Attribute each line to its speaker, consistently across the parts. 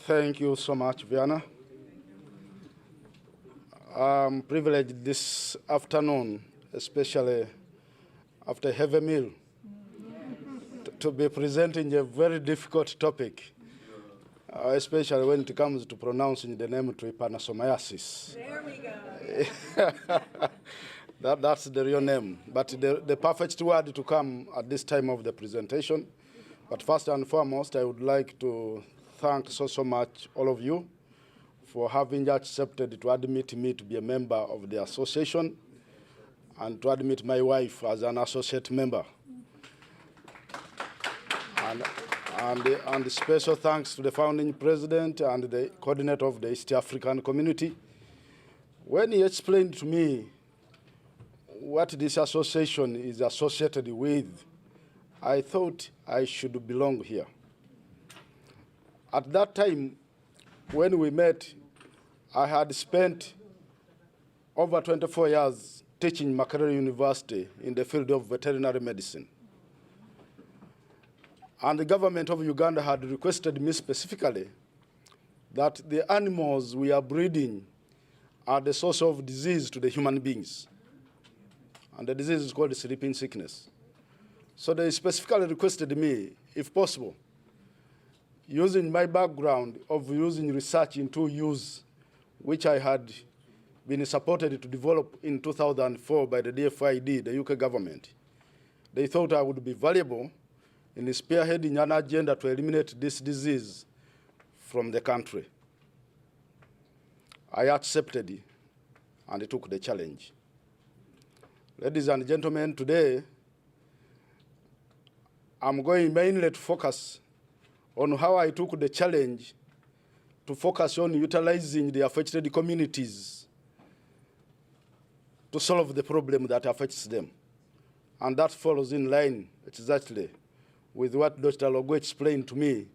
Speaker 1: Thank you so much, Viana. I'm privileged this afternoon, especially after a heavy meal, to be presenting a very difficult topic, especially when it comes to pronouncing the name trypanosomiasis.
Speaker 2: There we go.
Speaker 1: That's the real name, but the perfect word to come at this time of the presentation. But first and foremost, I would like to thank so much all of you for having accepted to admit me to be a member of the association and to admit my wife as an associate member. And special thanks to the founding president and the coordinator of the East African community. When he explained to me what this association is associated with, I thought I should belong here. At that time, when we met, I had spent over 24 years teaching Makerere University in the field of veterinary medicine. And the government of Uganda had requested me specifically that the animals we are breeding are the source of disease to the human beings. And the disease is called sleeping sickness. So they specifically requested me, if possible, using my background of using research into use, which I had been supported to develop in 2004 by the DFID, the UK government. They thought I would be valuable in spearheading an agenda to eliminate this disease from the country. I accepted and took the challenge. Ladies and gentlemen, today, I'm going mainly to focus on how I took the challenge to focus on utilizing the affected communities to solve the problem that affects them. And that follows in line exactly with what Dr. Logo explained to me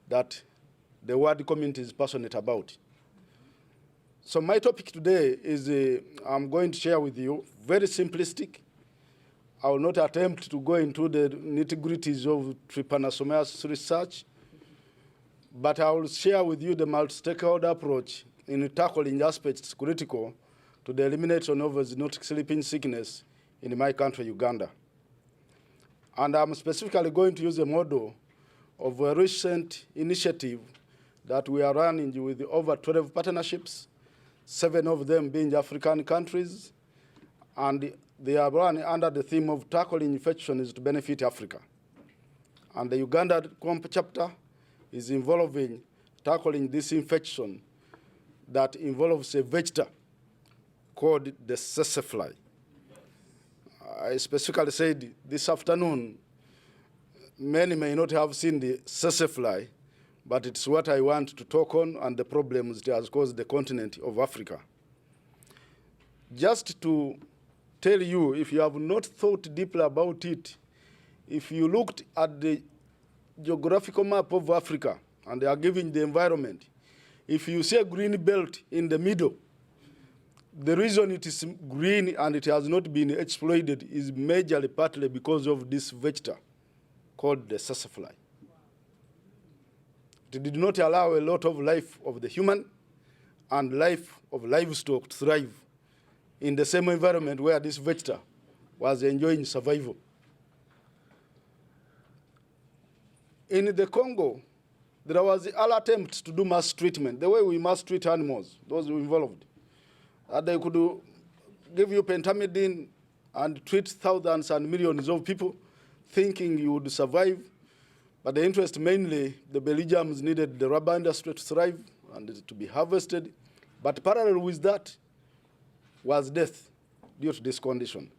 Speaker 1: that the WAAD community is passionate about. So my topic today is I'm going to share with you, very simplistic. I will not attempt to go into the nitty-gritties of trypanosomiasis research, but I will share with you the multi-stakeholder approach in tackling aspects critical to the elimination of zoonotic sleeping sickness in my country, Uganda. And I'm specifically going to use a model of a recent initiative that we are running with over 12 partnerships, 7 of them being African countries, and they are run under the theme of tackling infections to benefit Africa. And the Uganda chapter is involving tackling this infection that involves a vector called the tsetse. I specifically said this afternoon, many may not have seen the tsetse, but it's what I want to talk on and the problems it has caused the continent of Africa. Just to tell you, if you have not thought deeply about it, if you looked at the geographical map of Africa, and they are giving the environment, if you see a green belt in the middle, the reason it is green and it has not been exploited is majorly partly because of this vector called the tsetse. It did not allow a lot of life of the human and life of livestock to thrive in the same environment where this vector was enjoying survival. In the Congo, there was an attempt to do mass treatment, the way we mass treat animals, those involved. They could give you pentamidine and treat thousands and millions of people thinking you would survive. But the interest mainly, the Belgians needed the rubber industry to thrive and to be harvested. But parallel with that was death due to this condition.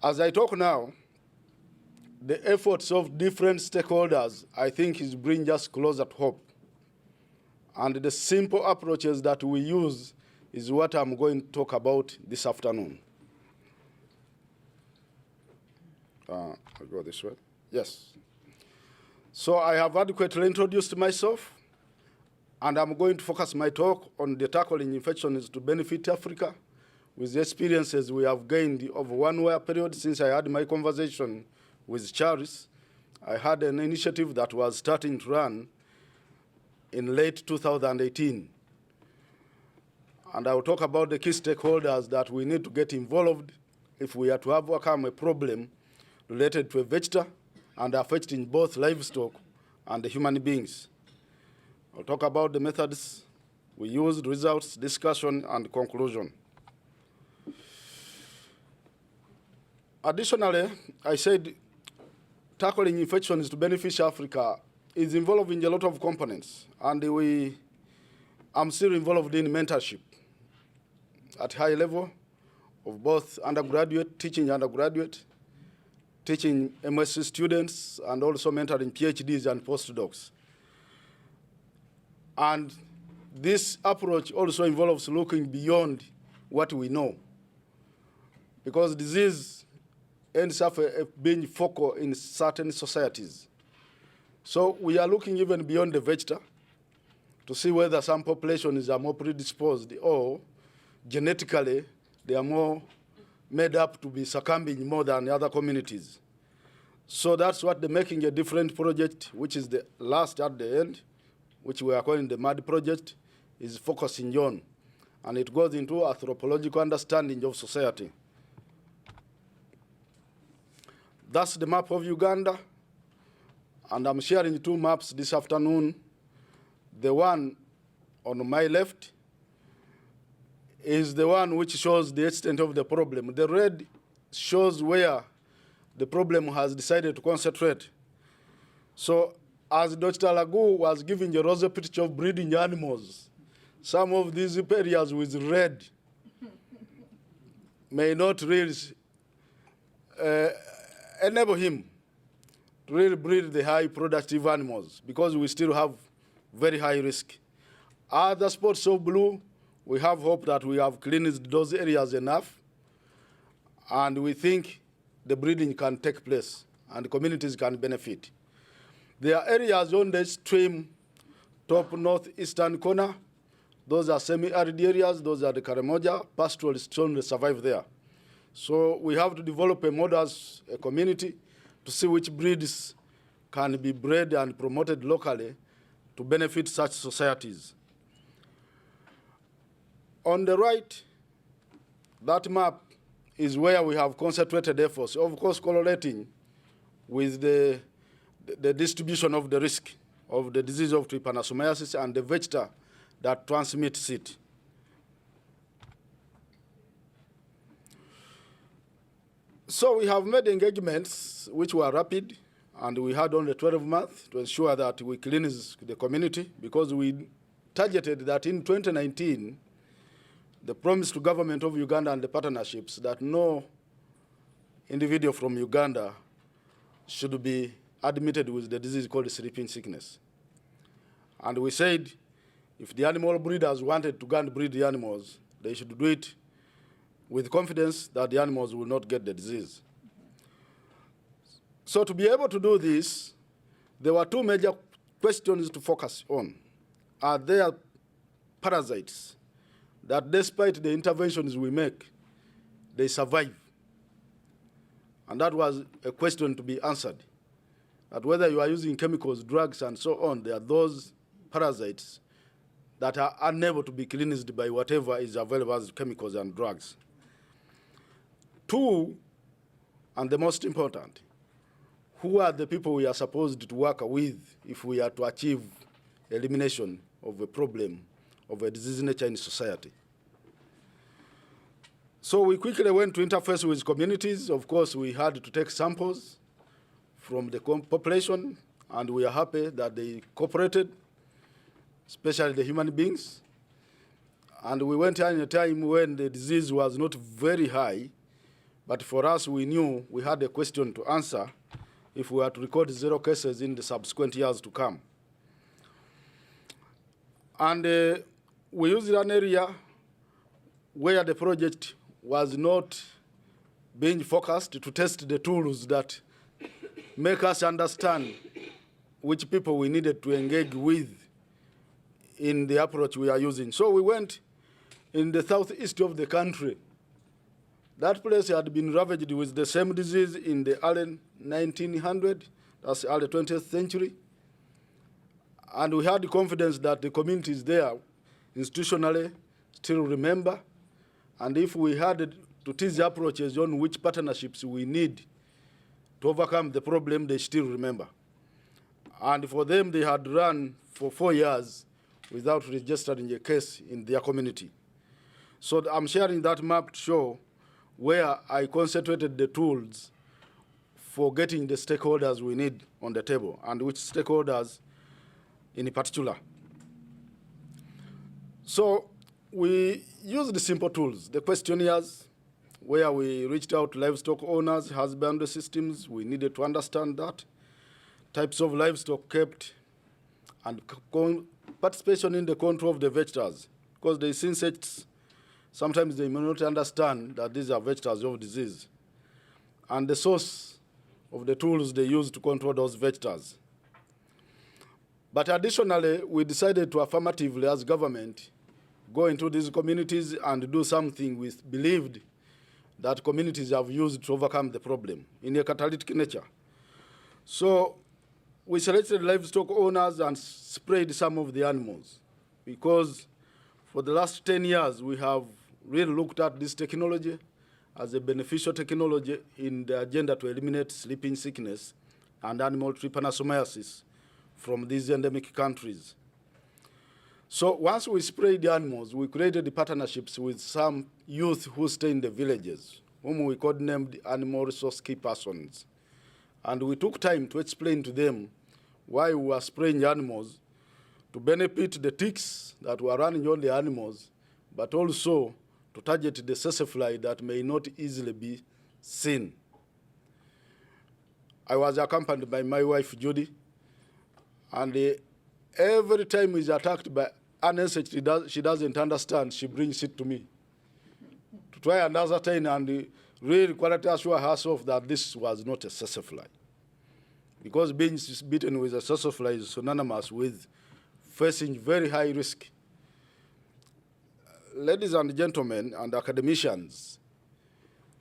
Speaker 1: As I talk now, the efforts of different stakeholders, I think, is bringing us closer to hope. And the simple approaches that we use is what I'm going to talk about this afternoon. I'll go this way. Yes. So I have adequately introduced myself, and I'm going to focus my talk on the tackling infections to benefit Africa with the experiences we have gained over 1 year period since I had my conversation with Charles. I had an initiative that was starting to run in late 2018. And I will talk about the key stakeholders that we need to get involved if we are to overcome a problem related to a vector and affecting both livestock and the human beings. I'll talk about the methods we used, results, discussion, and conclusion. Additionally, I said tackling infections to benefit Africa is involving a lot of components, and I'm still involved in mentorship at high level of both undergraduate, teaching undergraduate, teaching MSc students, and also mentoring PhDs and postdocs. And this approach also involves looking beyond what we know, because disease ends up being focal in certain societies. So we are looking even beyond the vector to see whether some populations are more predisposed or genetically they are more made up to be succumbing more than other communities. So that's what the Making a Different project, which is the last at the end, which we are calling the WAAD project, is focusing on. And it goes into anthropological understanding of society. That's the map of Uganda. And I'm sharing two maps this afternoon. The one on my left is the one which shows the extent of the problem. The red shows where the problem has decided to concentrate. So as Dr. Lagu was giving a rosy picture of breeding animals, some of these areas with red may not really enable him to really breed the high productive animals, because we still have very high risk. Other spots of blue, we have hope that we have cleansed those areas enough, and we think the breeding can take place and communities can benefit. There are areas on the extreme top northeastern corner. Those are semi-arid areas. Those are the Karamoja. Pastoralists only survive there. So we have to develop a model as a community to see which breeds can be bred and promoted locally to benefit such societies. On the right, that map is where we have concentrated efforts, of course correlating with the distribution of the risk of the disease of trypanosomiasis and the vector that transmits it. So we have made engagements which were rapid, and we had only 12 months to ensure that we cleanse the community, because we targeted that in 2019, the promise to government of Uganda and the partnerships that no individual from Uganda should be admitted with the disease called sleeping sickness. And we said if the animal breeders wanted to go and breed the animals, they should do it with confidence that the animals will not get the disease. So to be able to do this, there were two major questions to focus on. Are there parasites that despite the interventions we make, they survive? And that was a question to be answered. That whether you are using chemicals, drugs, and so on, there are those parasites that are unable to be cleansed by whatever is available as chemicals and drugs. Two, and the most important, who are the people we are supposed to work with if we are to achieve elimination of a problem of a disease nature in society? So we quickly went to interface with communities. Of course, we had to take samples from the population, and we are happy that they cooperated, especially the human beings. And we went in a time when the disease was not very high, but for us, we knew we had a question to answer if we were to record 0 cases in the subsequent years to come. And we used an area where the project was not being focused to test the tools that make us understand which people we needed to engage with in the approach we are using. So we went in the southeast of the country. That place had been ravaged with the same disease in the early 1900s, that's early 20th century. And we had confidence that the communities there institutionally still remember. And if we had to tease approaches on which partnerships we need to overcome the problem, they still remember. And for them, they had run for 4 years without registering a case in their community. So I'm sharing that map to show where I concentrated the tools for getting the stakeholders we need on the table, and which stakeholders in particular. So we used the simple tools, the questionnaires, where we reached out to livestock owners, husbandry systems. We needed to understand that, types of livestock kept, and participation in the control of the vectors, because the insects, sometimes they may not understand that these are vectors of disease, and the source of the tools they use to control those vectors. But additionally, we decided to affirmatively, as government, go into these communities and do something we believed that communities have used to overcome the problem in a catalytic nature. So we selected livestock owners and sprayed some of the animals, because for the last 10 years, we have really looked at this technology as a beneficial technology in the agenda to eliminate sleeping sickness and animal trypanosomiasis from these endemic countries. So once we sprayed the animals, we created the partnerships with some youth who stay in the villages, whom we codenamed animal resource key persons. And we took time to explain to them why we were spraying animals to benefit the ticks that were running on the animals, but also to target the sesefly that may not easily be seen. I was accompanied by my wife, Judy, and every time he's attacked by an insect she doesn't understand, she brings it to me to try and ascertain and really quality assure herself that this was not a sesefly. Because being bitten with a sesefly is synonymous with facing very high risk. Ladies and gentlemen and academicians,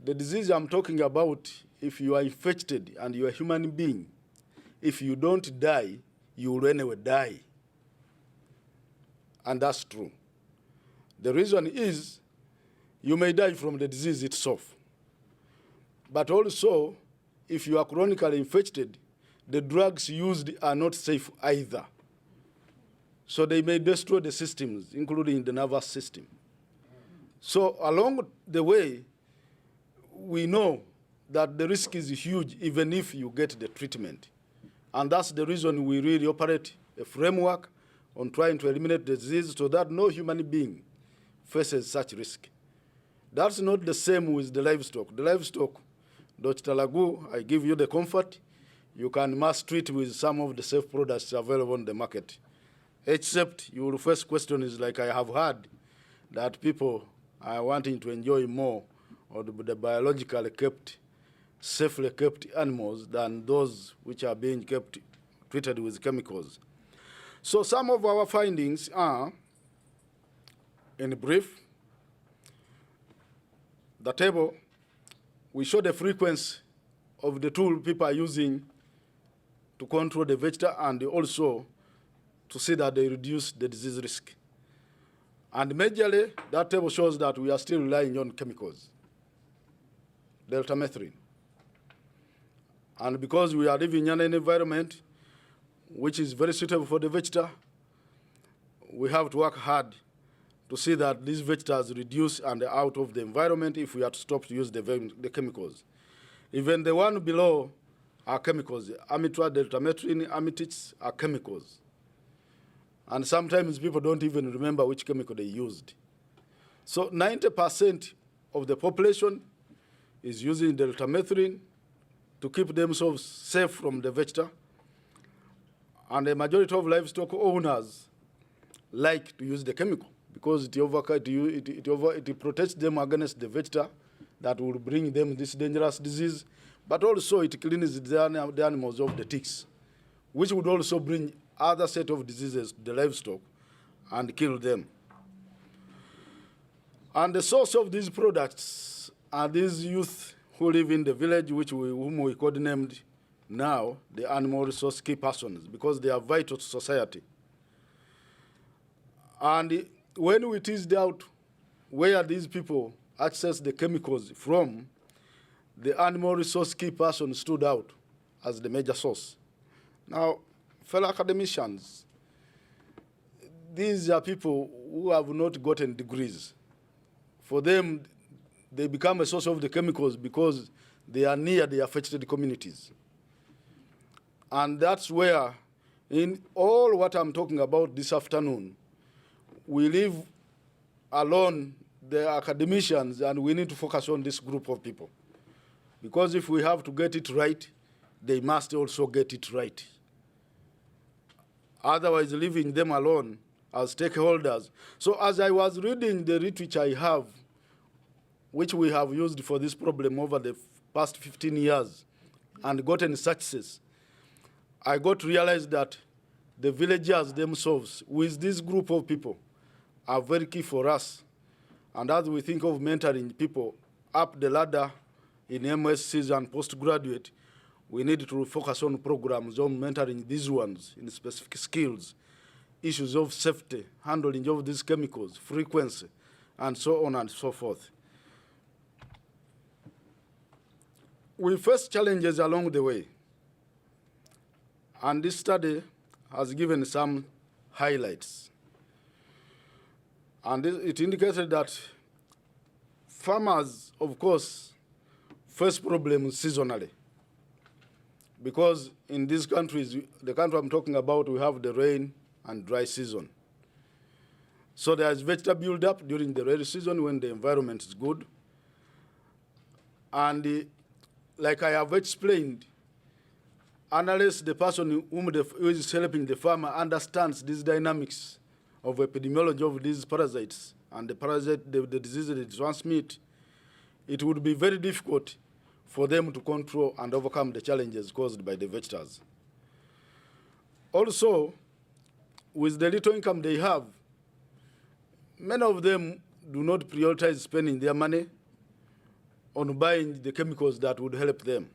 Speaker 1: the disease I'm talking about, if you are infected and you're a human being, if you don't die, you will anyway die. And that's true. The reason is you may die from the disease itself. But also, if you are chronically infected, the drugs used are not safe either. So they may destroy the systems, including the nervous system. So along the way, we know that the risk is huge even if you get the treatment. And that's the reason we really operate a framework on trying to eliminate the disease so that no human being faces such risk. That's not the same with the livestock. The livestock, Dr. Lagu, I give you the comfort, you can mass treat with some of the safe products available on the market. Except you will first question is like I have heard that people are wanting to enjoy more of the biologically kept, safely kept animals than those which are being kept, treated with chemicals. So some of our findings are, in brief, the table, we show the frequency of the tool people are using to control the vector and also to see that they reduce the disease risk. And majorly, that table shows that we are still relying on chemicals, deltamethrin. And because we are living in an environment which is very suitable for the vector, we have to work hard to see that these vectors reduce and are out of the environment if we have to stop to use the chemicals. Even the one below are chemicals. Amitride, deltamethrin, amitix are chemicals. And sometimes people don't even remember which chemical they used. So 90% of the population is using deltamethrin to keep themselves safe from the vector. And the majority of livestock owners like to use the chemical because it protects them against the vector that will bring them this dangerous disease, but also it cleans the animals of the ticks, which would also bring other set of diseases to the livestock and kill them. And the source of these products are these youth who live in the village, whom we codenamed now the animal resource key persons, because they are vital to society. And when we teased out where these people access the chemicals from, the animal resource key person stood out as the major source. Now, fellow academicians, these are people who have not gotten degrees. For them, they become a source of the chemicals because they are near the affected communities. And that's where, in all what I'm talking about this afternoon, we leave alone the academicians and we need to focus on this group of people. Because if we have to get it right, they must also get it right. Otherwise, leaving them alone as stakeholders. So as I was reading the literature I have, which we have used for this problem over the past 15 years and gotten success, I got to realize that the villagers themselves, with this group of people, are very key for us. And as we think of mentoring people up the ladder in MSCs and postgraduate, we need to focus on programs on mentoring these ones in specific skills, issues of safety, handling of these chemicals, frequency, and so on and so forth. We face challenges along the way. And this study has given some highlights. And it indicated that farmers, of course, face problems seasonally. Because in these countries, the country I'm talking about, we have the rain and dry season. So there's vegetable buildup during the rainy season when the environment is good. And like I have explained, unless the person who is helping the farmer understands these dynamics of epidemiology of these parasites and the diseases they transmit, it would be very difficult for them to control and overcome the challenges caused by the vectors. Also, with the little income they have, many of them do not prioritize spending their money on buying the chemicals that would help them.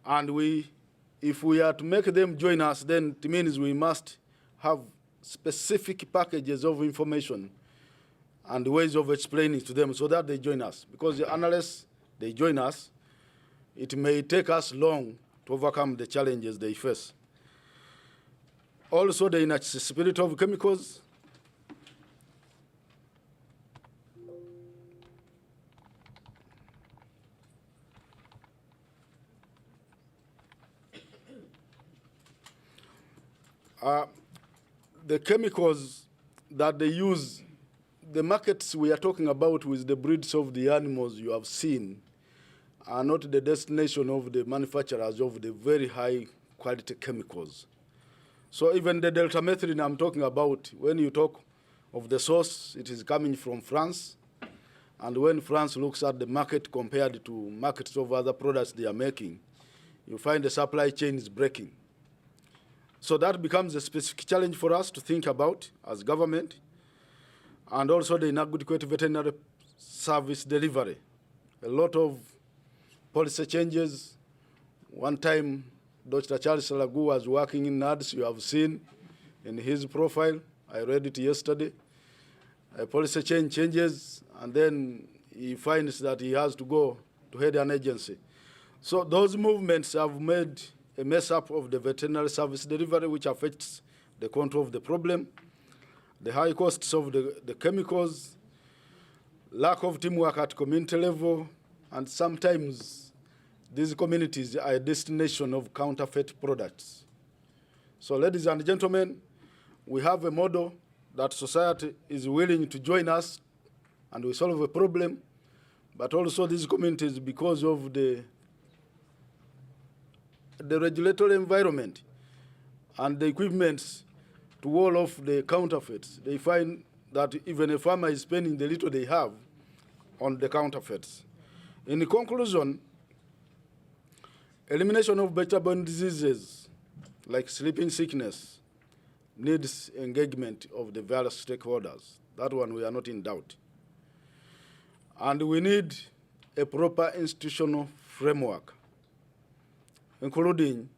Speaker 1: And if we are to make them join us, then it means we must have specific packages of information and ways of explaining to them so that they join us. Because unless they join us, it may take us long to overcome the challenges they face. Also, the inaccessibility of chemicals. The chemicals that they use, the markets we are talking about with the breeds of the animals you have seen are not the destination of the manufacturers of the very high quality chemicals. So even the deltamethrin I'm talking about, when you talk of the source, it is coming from France. And when France looks at the market compared to markets of other products they are making, you find the supply chain is breaking. So that becomes a specific challenge for us to think about as government, and also the inadequate veterinary service delivery. A lot of policy changes. One time, Dr. Charles Salagu was working in NADS, you have seen in his profile. I read it yesterday. A policy changes, and then he finds that he has to go to head an agency. So those movements have made a mess up of the veterinary service delivery, which affects the control of the problem, the high costs of the chemicals, lack of teamwork at community level, and sometimes these communities are a destination of counterfeit products. So ladies and gentlemen, we have a model that society is willing to join us and we solve a problem, but also these communities, because of the regulatory environment and the equipment to wall off the counterfeits, they find that even a farmer is spending the little they have on the counterfeits. In conclusion, elimination of vector-borne diseases like sleeping sickness needs engagement of the various stakeholders. That one we are not in doubt. And we need a proper institutional framework, including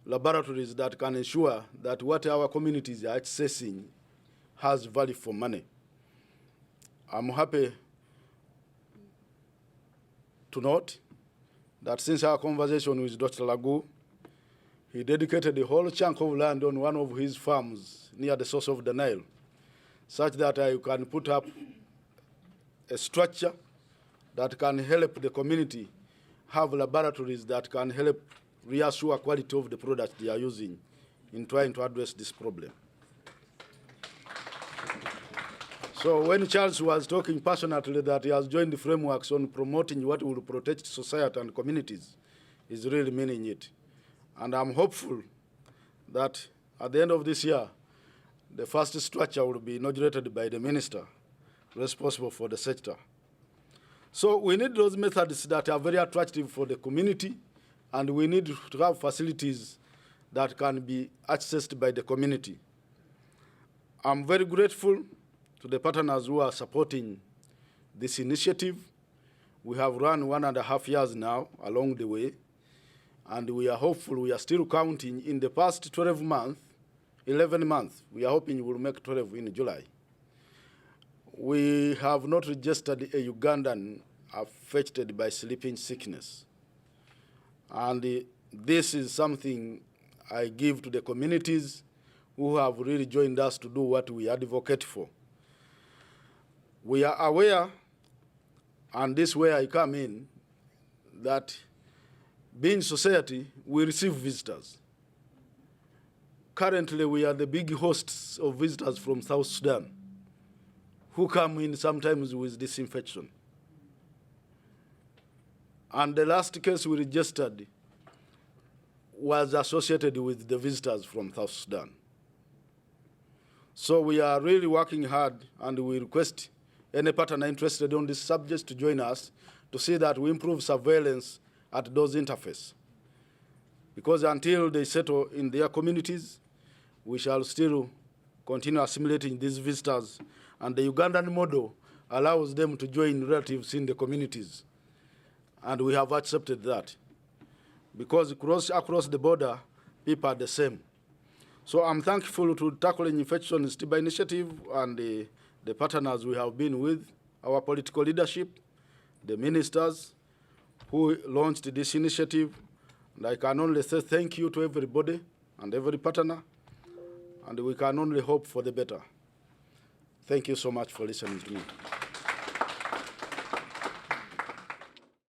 Speaker 1: laboratories that can ensure that what our communities are accessing has value for money. I'm happy to note that since our conversation with Dr. Lagu, he dedicated a whole chunk of land on one of his farms near the source of the Nile, such that I can put up a structure that can help the community have laboratories that can help reassure quality of the products they are using in trying to address this problem. So when Charles was talking passionately that he has joined the frameworks on promoting what will protect society and communities, he's really meaning it. And I'm hopeful that at the end of this year, the first structure will be inaugurated by the minister responsible for the sector. So we need those methods that are very attractive for the community, and we need to have facilities that can be accessed by the community. I'm very grateful to the partners who are supporting this initiative. We have run 1.5 years now along the way, and we are hopeful. We are still counting. In the past 11 months, we are hoping we'll make 12 in July. We have not registered a Ugandan affected by sleeping sickness. And this is something I give to the communities who have really joined us to do what we advocate for. We are aware, and this is where I come in, that being society, we receive visitors. Currently, we are the big hosts of visitors from South Sudan who come in sometimes with this infection. And the last case we registered was associated with the visitors from South Sudan. So we are really working hard, and we request any partner interested on this subject to join us to see that we improve surveillance at those interfaces. Because until they settle in their communities, we shall still continue assimilating these visitors, and the Ugandan model allows them to join relatives in the communities. And we have accepted that. Because across the border, people are the same. So I'm thankful to Tackling Infections TB Initiative and the partners we have been with, our political leadership, the ministers who launched this initiative. And I can only say thank you to everybody and every partner, and we can only hope for the better. Thank you so much for listening to me.